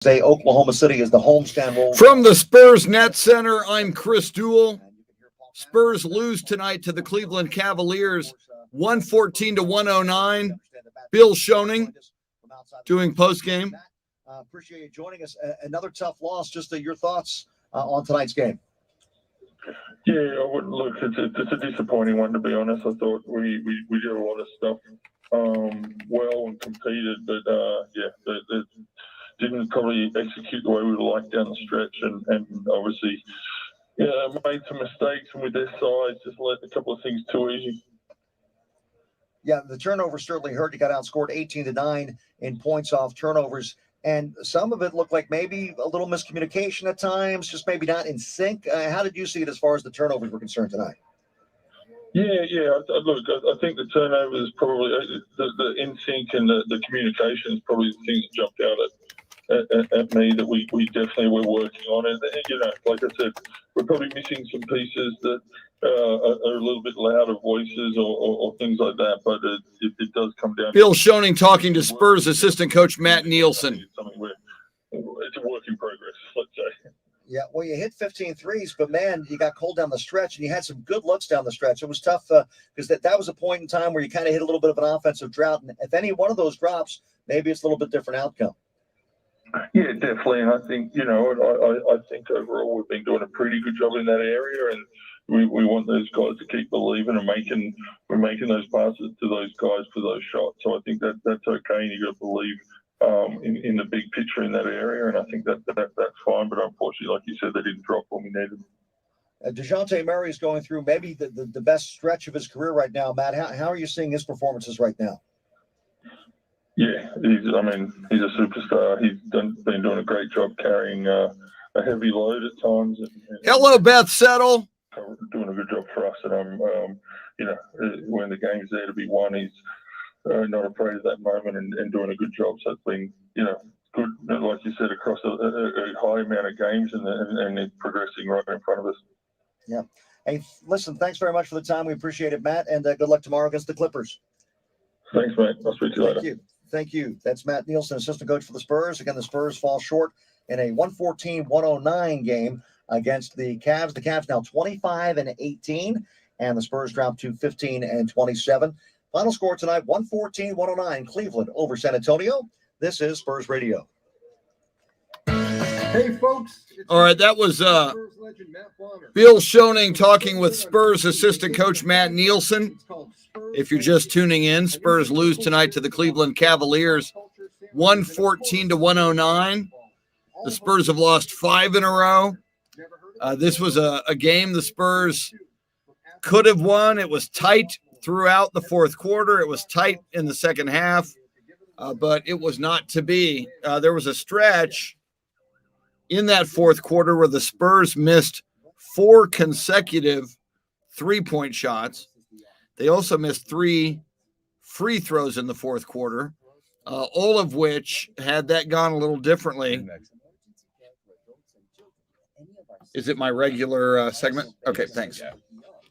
Say Oklahoma City is the homestand role. From the Spurs Net Center, I'm Chris Duel. Spurs lose tonight to the Cleveland Cavaliers, 114-109. Bill Schoening doing postgame. Appreciate you joining us. Another tough loss. Just your thoughts on tonight's game. Yeah, look, it's a disappointing one, to be honest. I thought we did a lot of stuff well and competed, but they didn't probably execute the way we would like down the stretch, and obviously made some mistakes, and with their size, just let a couple of things too easy. Yeah, the turnovers certainly hurt. You got outscored 18-9 in points off turnovers. And some of it looked like maybe a little miscommunication at times, just maybe not in sync. How did you see it as far as the turnovers were concerned tonight? Yeah. Look, I think the turnovers probably the in sync and the communication is probably the thing that jumped out at me that we definitely were working on. And like I said, we're probably missing some pieces that are a little bit louder voices or things like that. But it does come down. Bill Schoening talking to Spurs assistant coach Matt Nielsen. It's a work in progress, let's say. Yeah, well, you hit 15 threes, but, man, you got cold down the stretch, and you had some good looks down the stretch. It was tough because that was a point in time where you kind of hit a little bit of an offensive drought. And if any one of those drops, maybe it's a little bit different outcome. Yeah, definitely. And I think, I think overall we've been doing a pretty good job in that area, and we want those guys to keep believing and we're making those passes to those guys for those shots. So I think that's okay, and you got to believe in the big picture in that area, and I think that's fine. But unfortunately, like you said, they didn't drop when we needed them. DeJounte Murray is going through maybe the best stretch of his career right now. Matt, how are you seeing his performances right now? Yeah, he's a superstar. He's been doing a great job carrying a heavy load at times. And Hello, Beth Settle. Doing a good job for us, and when the game's there to be won, he's not afraid of that moment and doing a good job. So it's been, good, like you said, across a high amount of games, and it's progressing right in front of us. Yeah. Hey, listen, thanks very much for the time. We appreciate it, Matt, and good luck tomorrow against the Clippers. Thanks, mate. I'll speak to you later. Thank you. That's Matt Nielsen, assistant coach for the Spurs. Again, the Spurs fall short in a 114-109 game against the Cavs. The Cavs now 25-18, and the Spurs drop to 15-27. Final score tonight, 114-109, Cleveland over San Antonio. This is Spurs Radio. Hey, folks. All right, that was Bill Schoening talking with Spurs assistant coach Matt Nielsen. If you're just tuning in, Spurs lose tonight to the Cleveland Cavaliers, 114-109. The Spurs have lost 5 in a row. This was a game the Spurs could have won. It was tight throughout the fourth quarter. It was tight in the second half, but it was not to be. There was a stretch in that fourth quarter where the Spurs missed 4 consecutive three-point shots. They also missed 3 free throws in the fourth quarter, all of which, had that gone a little differently. Is it my regular segment? Okay, thanks.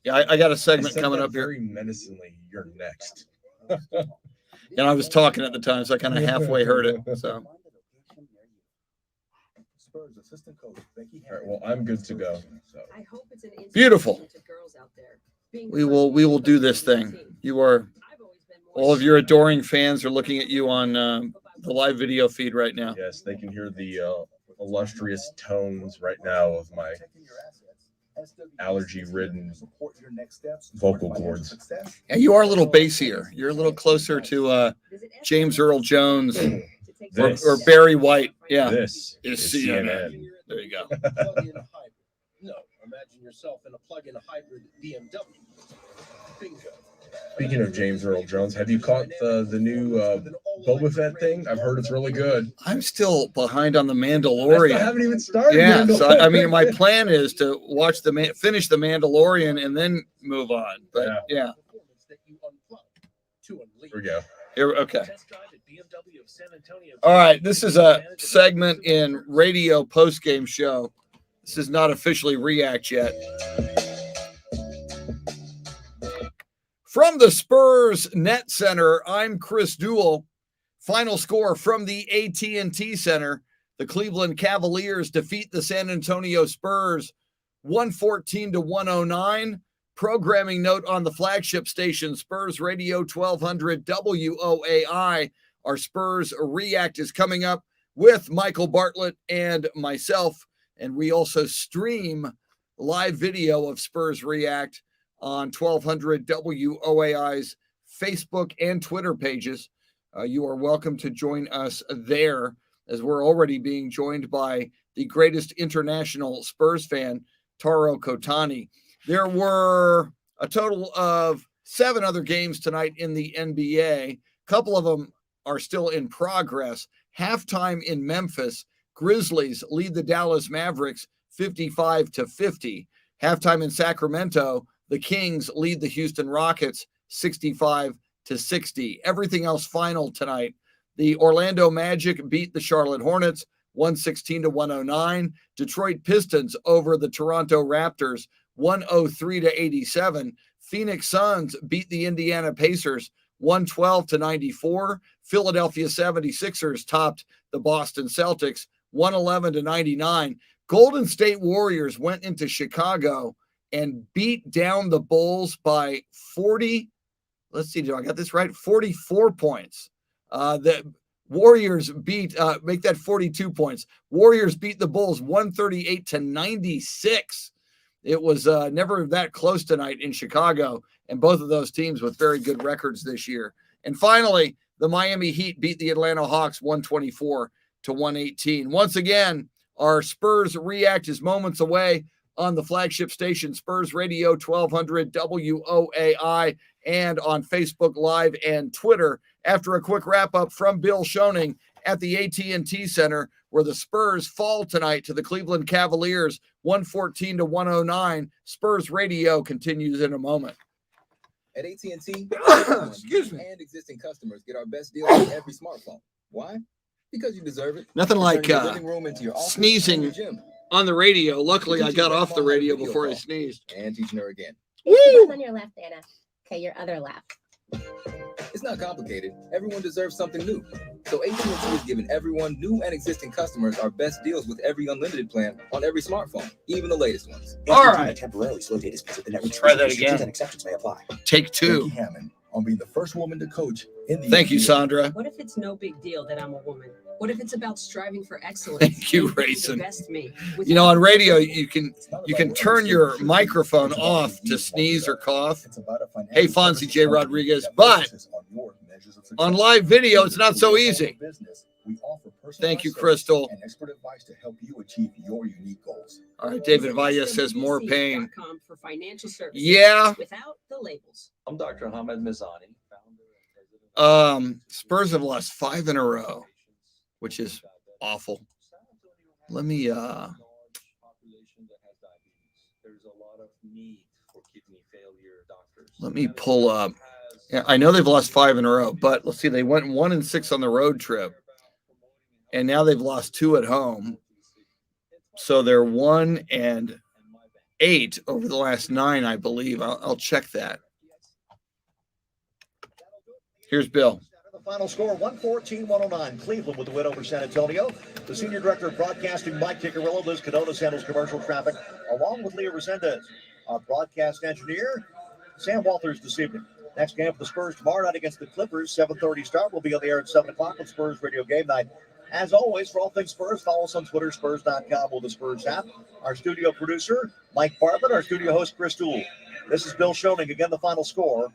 Yeah, I got a segment coming up here. Very menacingly, you're next. And I was talking at the time, so I kind of halfway heard it. So. All right, well, I'm good to go. So. Beautiful. We will do this thing. All of your adoring fans are looking at you on the live video feed right now. Yes, they can hear the illustrious tones right now of my allergy-ridden vocal cords. And you are a little bassier. You're a little closer to James Earl Jones or Barry White. Yeah. This is CNN. There you go. No, imagine yourself in a plug-in hybrid BMW. Bingo. Speaking of James Earl Jones, have you caught the new Boba Fett thing? I've heard it's really good. I'm still behind on the Mandalorian. I haven't even started. Yeah, so I mean, my plan is to watch finish the Mandalorian and then move on. But yeah. Here we go. Okay. All right. This is a segment in radio post-game show. This is not officially React yet. From the Spurs Net Center, I'm Chris Duel. Final score from the AT&T Center. The Cleveland Cavaliers defeat the San Antonio Spurs 114-109. Programming note on the flagship station, Spurs Radio 1200 WOAI. Our Spurs React is coming up with Michael Bartlett and myself. And we also stream live video of Spurs React on 1200 WOAI's Facebook and Twitter pages. You are welcome to join us there, as we're already being joined by the greatest international Spurs fan, Taro Kotani. There were a total of 7 other games tonight in the NBA. A couple of them are still in progress. Halftime in Memphis, Grizzlies lead the Dallas Mavericks 55-50. Halftime in Sacramento, the Kings lead the Houston Rockets 65-60. Everything else final tonight. The Orlando Magic beat the Charlotte Hornets 116-109. Detroit Pistons over the Toronto Raptors 103-87. Phoenix Suns beat the Indiana Pacers 112-94. Philadelphia 76ers topped the Boston Celtics 111-99. Golden State Warriors went into Chicago and beat down the Bulls by 40. Let's see, do I got this right? 44 points. The Warriors beat, make that 42 points. Warriors beat the Bulls 138-96. It was never that close tonight in Chicago, and both of those teams with very good records this year. And finally, the Miami Heat beat the Atlanta Hawks 124-118. Once again, our Spurs React is moments away on the flagship station, Spurs Radio 1200 WOAI, and on Facebook Live and Twitter. After a quick wrap-up from Bill Schoening at the AT&T Center, where the Spurs fall tonight to the Cleveland Cavaliers 114-109. Spurs Radio continues in a moment. At AT&T, Excuse me. and existing customers get our best deals on every smartphone. Why? Because you deserve it. Nothing like Turn your living room into your office sneezing and your gym. on the radio. Luckily, I got off the radio before I sneezed. And teaching her again. It's on your left, Anna. Okay, your other left. It's not complicated. Everyone deserves something new. So AT&T is giving everyone, new and existing customers, our best deals with every unlimited plan on every smartphone, even the latest ones. All right. Temporarily slow data speeds at the network. Try that again. And exceptions may apply. Take 2. Becky Hammond on being the first woman to coach in the Thank you, NBA. Sandra. What if it's no big deal that I'm a woman? What if it's about striving for excellence? Thank you, and being the Raisin. best me, You know, on without- radio, you can turn your microphone off to sneeze or cough. Hey, Fonzie J. Rodriguez, but on live video, it's not so easy. Thank you, Crystal. And expert advice to help you achieve your unique goals. All right, David Valle says more pain. SWBC.com for financial services Yeah. without the labels. I'm Dr. Hamed Mizani. Spurs have lost 5 in a row, which is awful. Let me pull up. Yeah, I know they've lost 5 in a row, but let's see. They went 1-6 on the road trip, and now they've lost 2 at home. So they're 1-8 over the last 9, I believe. I'll check that. Here's Bill. The final score, 114-109. Cleveland with the win over San Antonio. The senior director of broadcasting, Mike Ticarillo. Liz Cadonas handles commercial traffic, along with Leah Resendez. Our broadcast engineer, Sam Walters, this evening. Next game for the Spurs tomorrow night against the Clippers. 7:30 start. We'll be on the air at 7 o'clock with Spurs Radio Game Night. As always, for all things Spurs, follow us on Twitter, Spurs.com with the Spurs app. Our studio producer, Mike Bartlett. Our studio host, Chris Duel. This is Bill Schoening. Again, the final score.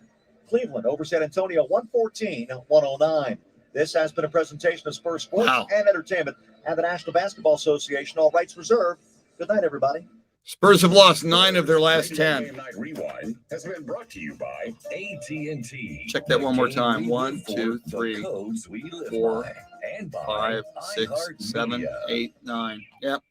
Cleveland over San Antonio, 114-109. This has been a presentation of Spurs Sports and Entertainment and the National Basketball Association. All rights reserved. Good night, everybody. Spurs have lost 9 of their last 10. Game Night Rewind has been brought to you by AT&T. Check that one more time. 1, 2, 3, 4, 5, 6, 7, 8, 9. Yep.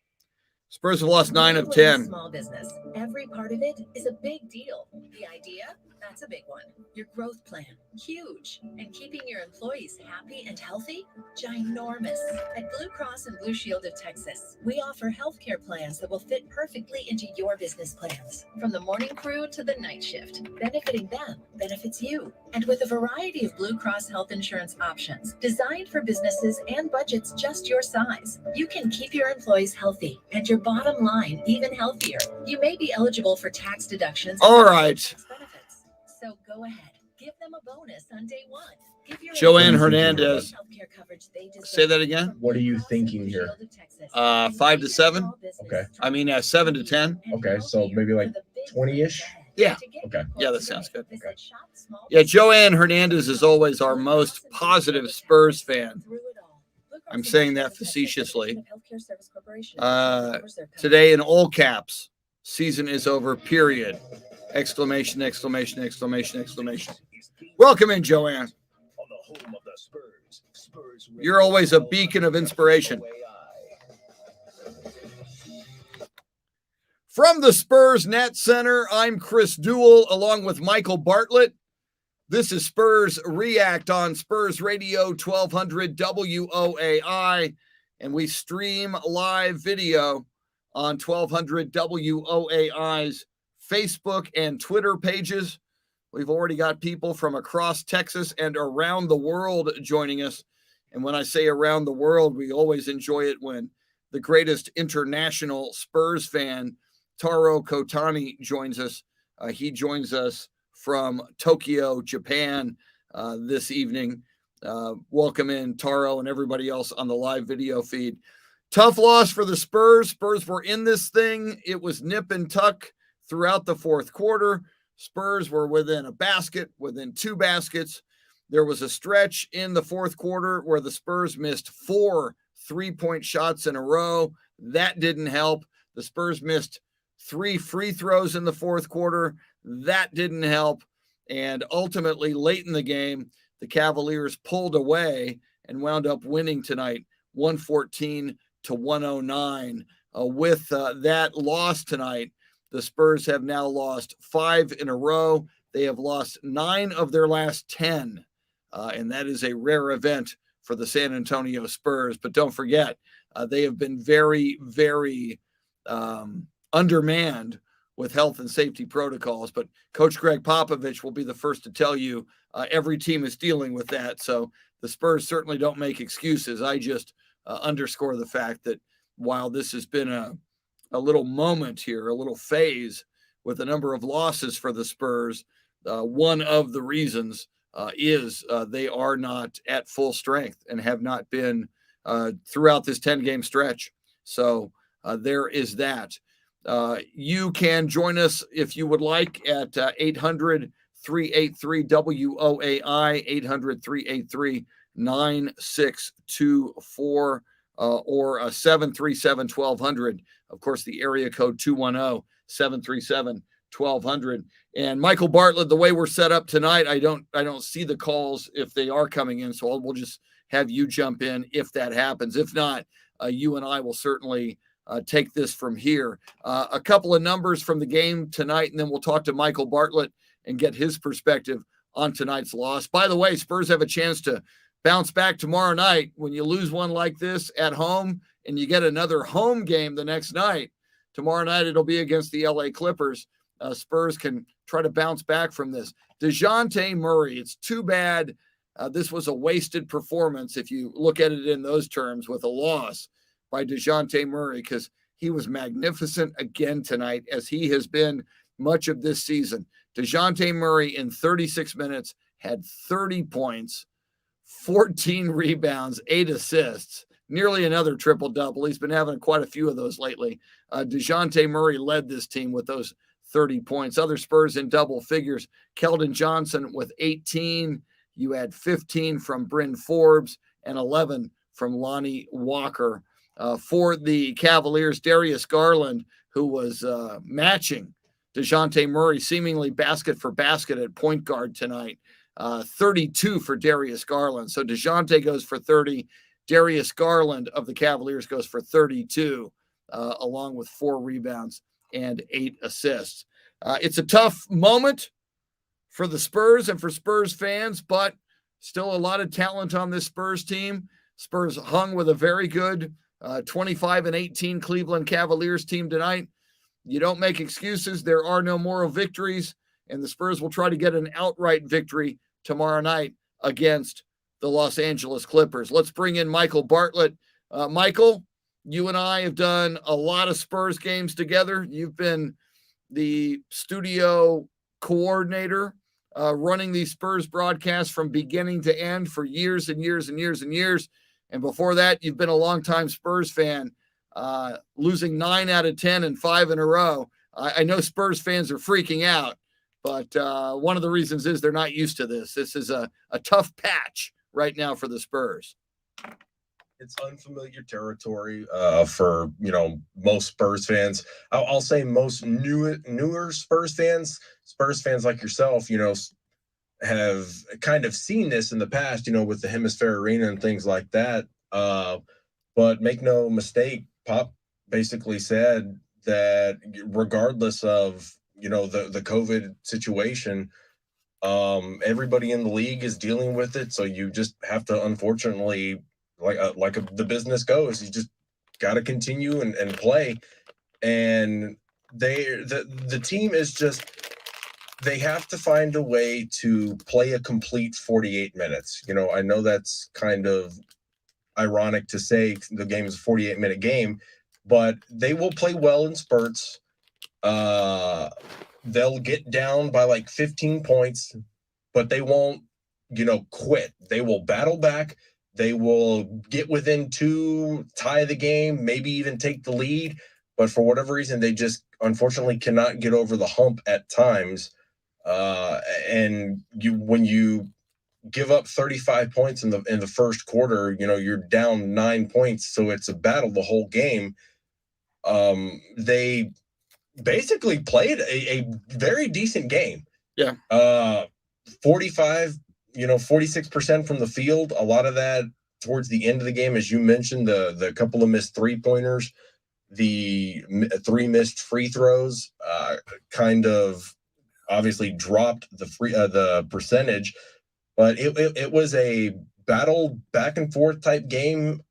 Spurs have lost 9 of 10. Small business. Every part of it is a big deal. The idea, that's a big one. Your growth plan, Huge. And keeping your employees happy and healthy? Ginormous. At Blue Cross and Blue Shield of Texas, we offer healthcare plans that will fit perfectly into your business plans. From the morning crew to the night shift, benefiting them benefits you. And with a variety of Blue Cross health insurance options designed for businesses and budgets just your size, you can keep your employees healthy and your bottom line even healthier. You may be eligible for tax deductions. All right. Benefits. So go ahead. Give them a bonus on day one. Give your Joanne employees Hernandez. healthcare coverage they deserve. Say that again. What are you thinking here? 5 to 7. Okay. I mean, 7 to 10. Okay, so maybe like 20-ish? Yeah. Okay. Yeah, that sounds good. Okay. Yeah, Joanne Hernandez is always our most positive Spurs fan. I'm saying that facetiously. Today in all caps, season is over, period. Exclamation, exclamation, exclamation, exclamation. Welcome in, Joanne. You're always a beacon of inspiration. From the Spurs Net Center, I'm Chris Duel, along with Michael Bartlett. This is Spurs React on Spurs Radio 1200 WOAI, and we stream live video on 1200 WOAI's Facebook and Twitter pages. We've already got people from across Texas and around the world joining us. And when I say around the world, we always enjoy it when the greatest international Spurs fan, Taro Kotani, joins us. He joins us from Tokyo, Japan, this evening. Welcome in, Taro, and everybody else on the live video feed. Tough loss for the Spurs. Spurs were in this thing. It was nip and tuck throughout the fourth quarter. Spurs were within a basket, within 2 baskets. There was a stretch in the fourth quarter where the Spurs missed 4 3-point shots in a row. That didn't help. The Spurs missed 3 free throws in the fourth quarter. That didn't help. And ultimately, late in the game, the Cavaliers pulled away and wound up winning tonight, 114-109. With that loss tonight, the Spurs have now lost 5 in a row. They have lost 9 of their last 10, and that is a rare event for the San Antonio Spurs. But don't forget, they have been very, very undermanned with health and safety protocols. But Coach Greg Popovich will be the first to tell you every team is dealing with that. So the Spurs certainly don't make excuses. I just underscore the fact that while this has been a little moment here, a little phase with a number of losses for the Spurs, one of the reasons is they are not at full strength and have not been throughout this 10-game stretch. So there is that. You can join us if you would like at 800-383-WOAI, 800-383-9624, or 737-1200. Of course, the area code 210-737-1200. And Michael Bartlett, the way we're set up tonight, I don't see the calls if they are coming in, so we'll just have you jump in if that happens. If not, you and I will certainly take this from here. A couple of numbers from the game tonight, and then we'll talk to Michael Bartlett and get his perspective on tonight's loss. By the way, Spurs have a chance to bounce back tomorrow night. When you lose one like this at home and you get another home game the next night, tomorrow night it'll be against the LA Clippers. Spurs can try to bounce back from this. DeJounte Murray, it's too bad this was a wasted performance if you look at it in those terms, with a loss by DeJounte Murray, because he was magnificent again tonight, as he has been much of this season. DeJounte Murray in 36 minutes had 30 points, 14 rebounds, 8 assists, nearly another triple-double. He's been having quite a few of those lately. DeJounte Murray led this team with those 30 points. Other Spurs in double figures, Keldon Johnson with 18. You had 15 from Bryn Forbes and 11 from Lonnie Walker. For the Cavaliers, Darius Garland, who was matching DeJounte Murray seemingly basket for basket at point guard tonight. 32 for Darius Garland. So DeJounte goes for 30. Darius Garland of the Cavaliers goes for 32, along with 4 rebounds and 8 assists. It's a tough moment for the Spurs and for Spurs fans, but still a lot of talent on this Spurs team. Spurs hung with a very good 25-18 Cleveland Cavaliers team tonight. You don't make excuses. There are no moral victories, and the Spurs will try to get an outright victory tomorrow night against the Los Angeles Clippers. Let's bring in Michael Bartlett. Michael, you and I have done a lot of Spurs games together. You've been the studio coordinator, running these Spurs broadcasts from beginning to end for years and years and years and years. And before that, you've been a longtime Spurs fan, losing 9 out of 10 and 5 in a row. I know Spurs fans are freaking out, but one of the reasons is they're not used to this. This is a tough patch right now for the Spurs. It's unfamiliar territory for most Spurs fans. I'll say most newer Spurs fans like yourself, have kind of seen this in the past, with the Hemisphere Arena and things like that. But make no mistake, Pop basically said that regardless of the COVID situation, everybody in the league is dealing with it. So you just have to, unfortunately, like the business goes, you just got to continue and play. And the team is just, they have to find a way to play a complete 48 minutes. I know that's kind of ironic to say the game is a 48-minute game, but they will play well in spurts. They'll get down by like 15 points, but they won't, quit. They will battle back. They will get within 2, tie the game, maybe even take the lead. But for whatever reason, they just unfortunately cannot get over the hump at times. And when you give up 35 points in the first quarter, you're down 9 points. So it's a battle the whole game. They basically played a very decent game. Yeah. 46% from the field. A lot of that towards the end of the game, as you mentioned, the couple of missed 3-pointers, the 3 missed free throws, kind of obviously dropped the percentage, but it was a battle back and forth type game.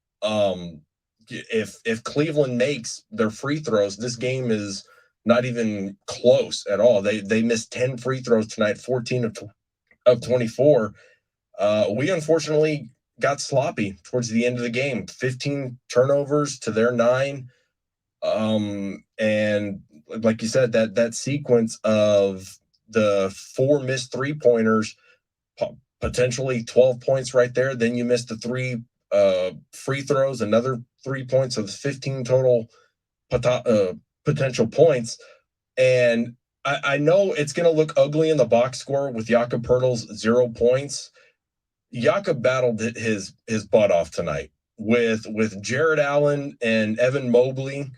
If Cleveland makes their free throws, this game is not even close at all. They missed 10 free throws tonight, 14 of 24. We unfortunately got sloppy towards the end of the game. 15 turnovers to their 9. And like you said, that sequence of the 4 missed 3-pointers, potentially 12 points right there. Then you missed the 3 free throws, another 3 points, so the 15 total potential points. And I know it's going to look ugly in the box score with Jakob Poeltl's 0 points. Jakob battled his butt off tonight with Jared Allen and Evan Mobley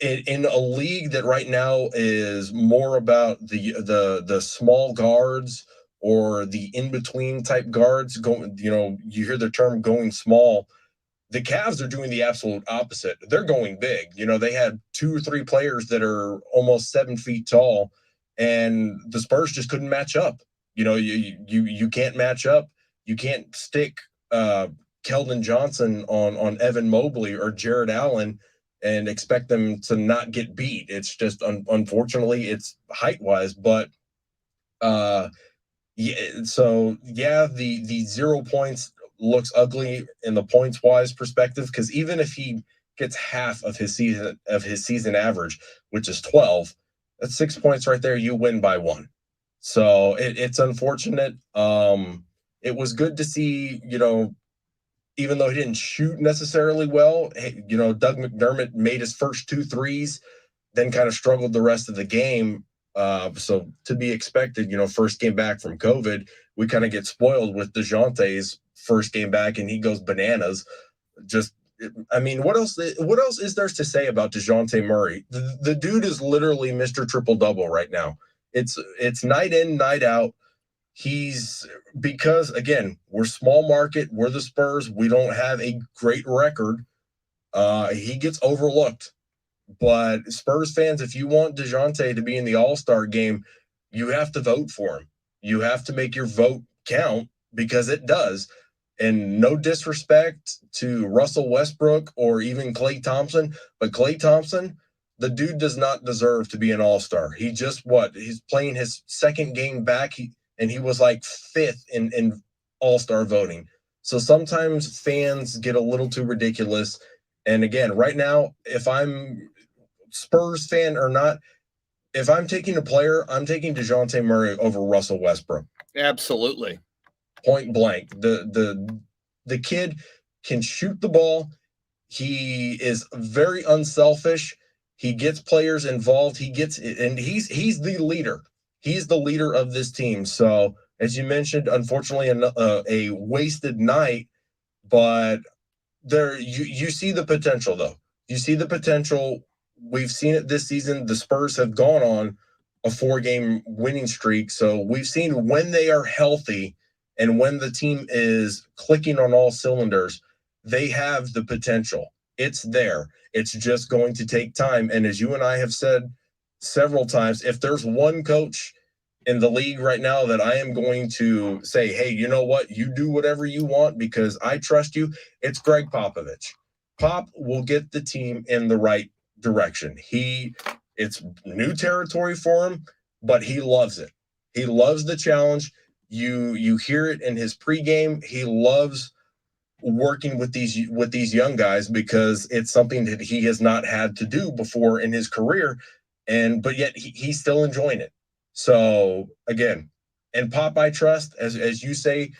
in a league that right now is more about the small guards or the in-between type guards going, you hear the term going small. The Cavs are doing the absolute opposite. They're going big. They had 2 or 3 players that are almost 7 feet tall, and the Spurs just couldn't match up. You can't match up. You can't stick Keldon Johnson on Evan Mobley or Jared Allen and expect them to not get beat. It's just, unfortunately, it's height-wise. But, the 0 points looks ugly in the points-wise perspective, because even if he gets half of his season average, which is 12, that's 6 points right there. You win by 1. So it's unfortunate. It was good to see, even though he didn't shoot necessarily well, Doug McDermott made his first 2 threes, then kind of struggled the rest of the game. So to be expected, first game back from COVID, we kind of get spoiled with DeJounte's first game back, and he goes bananas. What else is there to say about DeJounte Murray? The dude is literally Mr. Triple-Double right now. It's night in, night out. Because again, we're small market, we're the Spurs, we don't have a great record. He gets overlooked. But Spurs fans, if you want DeJounte to be in the All-Star game, you have to vote for him. You have to make your vote count because it does. And no disrespect to Russell Westbrook or even Klay Thompson, but Klay Thompson, the dude does not deserve to be an all-star. He just he's playing his second game back, and he was like 5th in all-star voting. So sometimes fans get a little too ridiculous. And again, right now, if I'm Spurs fan or not, if I'm taking a player, I'm taking DeJounte Murray over Russell Westbrook. Absolutely. Point blank. The kid can shoot the ball. He is very unselfish. He gets players involved. He's the leader. He's the leader of this team. So, as you mentioned, unfortunately, a wasted night, but you see the potential, though. You see the potential. We've seen it this season. The Spurs have gone on a 4-game winning streak. So we've seen when they are healthy and when the team is clicking on all cylinders, they have the potential. It's there. It's just going to take time. And as you and I have said several times, if there's one coach in the league right now that I am going to say, hey, you know what? You do whatever you want because I trust you, it's Greg Popovich. Pop will get the team in the right direction. It's new territory for him, but he loves it. He loves the challenge. You hear it in his pregame. He loves working with these young guys because it's something that he has not had to do before in his career, but yet he's still enjoying it. So again, and Pop, I trust, as you say,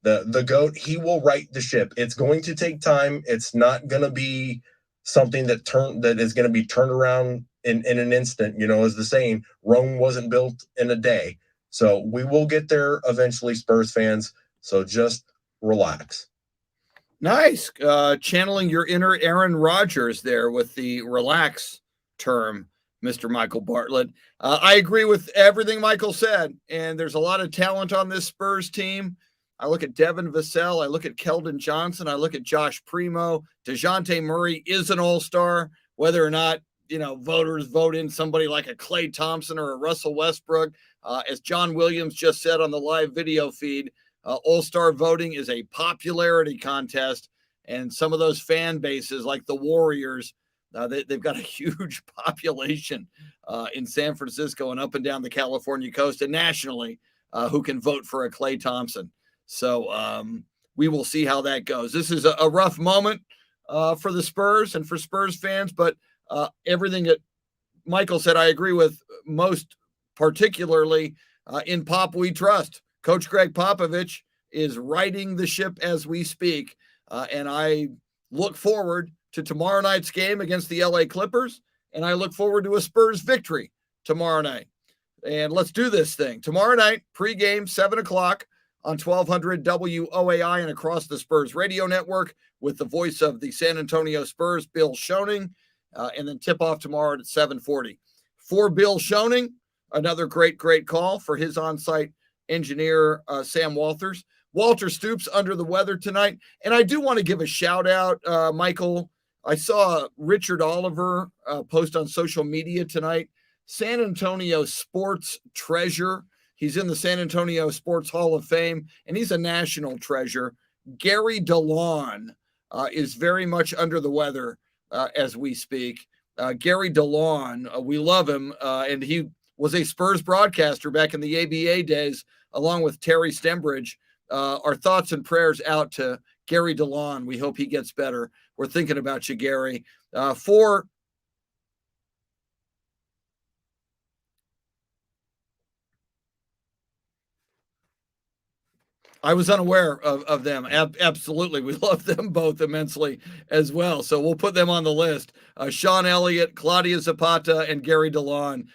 the GOAT, he will right the ship. It's going to take time. It's not going to be something that is going to be turned around in an instant. As the saying, Rome wasn't built in a day. So we will get there eventually, Spurs fans. So just relax. Nice. Channeling your inner Aaron Rodgers there with the relax term, Mr. Michael Bartlett. I agree with everything Michael said, and there's a lot of talent on this Spurs team. I look at Devin Vassell. I look at Keldon Johnson. I look at Josh Primo. DeJounte Murray is an all-star, whether or not, voters vote in somebody like a Klay Thompson or a Russell Westbrook. As John Williams just said on the live video feed, all-star voting is a popularity contest, and some of those fan bases like the Warriors, they've got a huge population in San Francisco and up and down the California coast and nationally who can vote for a Klay Thompson. So we will see how that goes. This is a rough moment for the Spurs and for Spurs fans, but everything that Michael said, I agree with, most particularly in Pop we trust. Coach Greg Popovich is righting the ship as we speak, and I look forward to tomorrow night's game against the LA Clippers, and I look forward to a Spurs victory tomorrow night. And let's do this thing. Tomorrow night, pregame, 7 o'clock on 1200 WOAI and across the Spurs radio network with the voice of the San Antonio Spurs, Bill Schoening, and then tip-off tomorrow at 7:40. For Bill Schoening, another great call for his on-site engineer, Sam Walters. Walter Stoops under the weather tonight. And I do want to give a shout out, Michael. I saw Richard Oliver post on social media tonight, San Antonio sports treasure. He's in the San Antonio Sports Hall of Fame, and he's a national treasure. Gary DeLawn is very much under the weather as we speak. Gary DeLawn, we love him, and he was a Spurs broadcaster back in the ABA days, along with Terry Stembridge. Our thoughts and prayers out to Gary DeLawn. We hope he gets better. We're thinking about you, Gary. I was unaware of them. Absolutely. We love them both immensely as well. So we'll put them on the list. Sean Elliott, Claudia Zapata, and Gary DeLawn.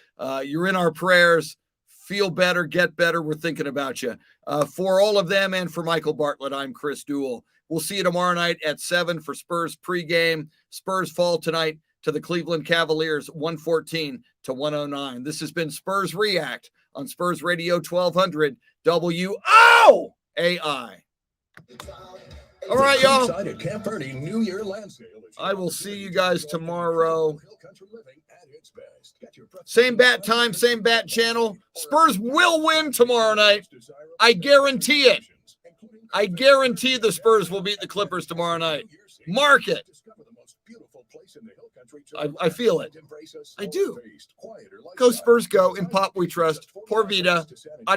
You're in our prayers. Feel better, get better. We're thinking about you. For all of them and for Michael Bartlett, I'm Chris Duel. We'll see you tomorrow night at 7 for Spurs pregame. Spurs fall tonight to the Cleveland Cavaliers, 114-109. This has been Spurs React on Spurs Radio 1200 WOAI. All right, y'all. At Camp Verde New Year land sale. I will see you guys tomorrow. Same bat time, same bat channel. Spurs will win tomorrow night. I guarantee it. I guarantee the Spurs will beat the Clippers tomorrow night. Mark it. I feel it. I do. Go Spurs, go. In Pop we trust. Por vida. Adios.